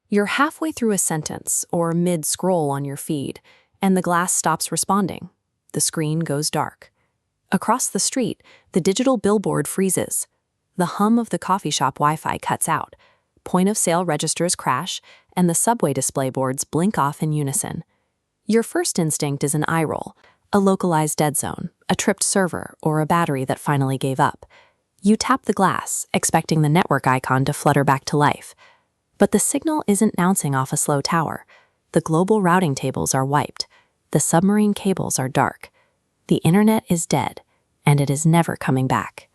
You're halfway through a sentence or mid-scroll on your feed, and the glass stops responding. The screen goes dark. Across the street, the digital billboard freezes. The hum of the coffee shop Wi-Fi cuts out. Point-of-sale registers crash, and the subway display boards blink off in unison. Your first instinct is an eye roll, a localized dead zone, a tripped server, or a battery that finally gave up. You tap the glass, expecting the network icon to flutter back to life. But the signal isn't bouncing off a slow tower. The global routing tables are wiped. The submarine cables are dark. The internet is dead, and it is never coming back.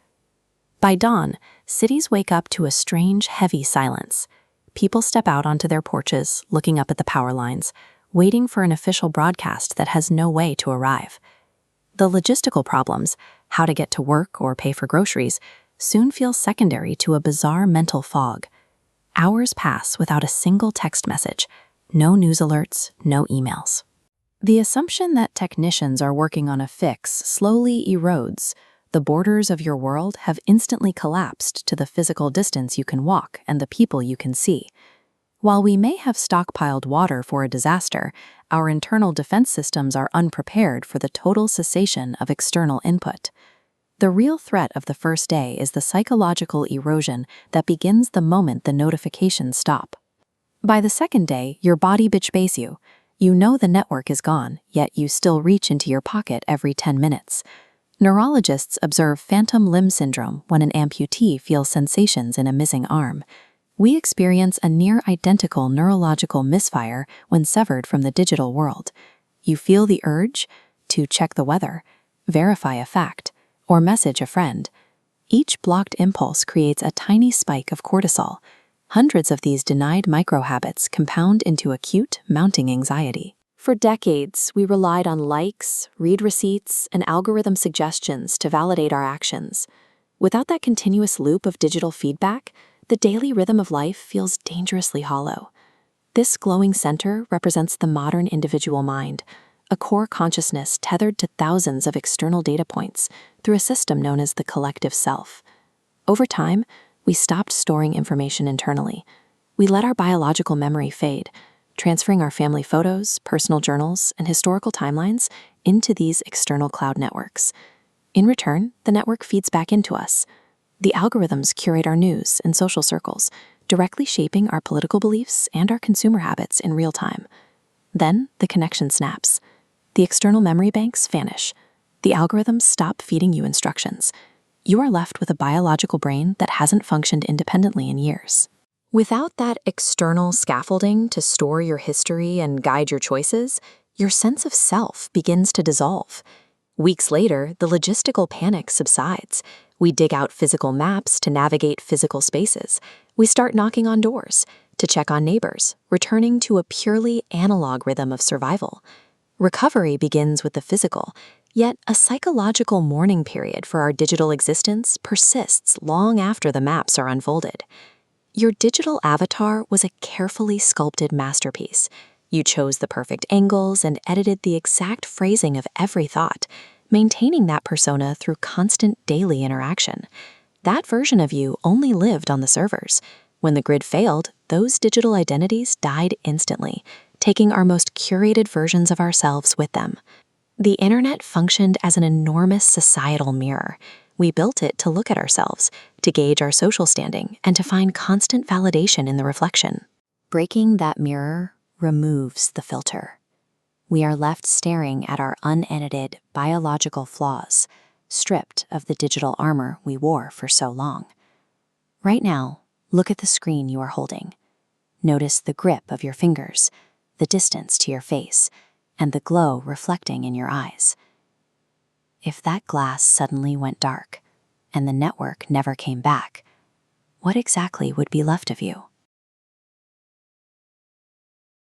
By dawn, cities wake up to a strange, heavy silence. People step out onto their porches, looking up at the power lines, waiting for an official broadcast that has no way to arrive. The logistical problems, how to get to work or pay for groceries, soon feel secondary to a bizarre mental fog. Hours pass without a single text message, no news alerts, no emails. The assumption that technicians are working on a fix slowly erodes. The borders of your world have instantly collapsed to the physical distance you can walk and the people you can see. While we may have stockpiled water for a disaster, our internal defense systems are unprepared for the total cessation of external input. The real threat of the first day is the psychological erosion that begins the moment the notifications stop. By the second day, your body betrays you. You know the network is gone, yet you still reach into your pocket every 10 minutes. Neurologists observe phantom limb syndrome when an amputee feels sensations in a missing arm. We experience a near-identical neurological misfire when severed from the digital world. You feel the urge to check the weather, verify a fact, or message a friend. Each blocked impulse creates a tiny spike of cortisol. Hundreds of these denied microhabits compound into acute, mounting anxiety. For decades, we relied on likes, read receipts, and algorithm suggestions to validate our actions. Without that continuous loop of digital feedback, the daily rhythm of life feels dangerously hollow. This glowing center represents the modern individual mind, a core consciousness tethered to thousands of external data points through a system known as the collective self. Over time, we stopped storing information internally. We let our biological memory fade, transferring our family photos, personal journals, and historical timelines into these external cloud networks. In return, the network feeds back into us. The algorithms curate our news and social circles, directly shaping our political beliefs and our consumer habits in real time. Then, the connection snaps. The external memory banks vanish. The algorithms stop feeding you instructions. You are left with a biological brain that hasn't functioned independently in years. Without that external scaffolding to store your history and guide your choices, your sense of self begins to dissolve. Weeks later, the logistical panic subsides. We dig out physical maps to navigate physical spaces. We start knocking on doors to check on neighbors, returning to a purely analog rhythm of survival. Recovery begins with the physical, yet a psychological mourning period for our digital existence persists long after the maps are unfolded. Your digital avatar was a carefully sculpted masterpiece. You chose the perfect angles and edited the exact phrasing of every thought, maintaining that persona through constant daily interaction. That version of you only lived on the servers. When the grid failed, those digital identities died instantly, taking our most curated versions of ourselves with them. The internet functioned as an enormous societal mirror. We built it to look at ourselves, to gauge our social standing, and to find constant validation in the reflection. Breaking that mirror removes the filter. We are left staring at our unedited biological flaws, stripped of the digital armor we wore for so long. Right now, look at the screen you are holding. Notice the grip of your fingers, the distance to your face, and the glow reflecting in your eyes. If that glass suddenly went dark, and the network never came back, what exactly would be left of you?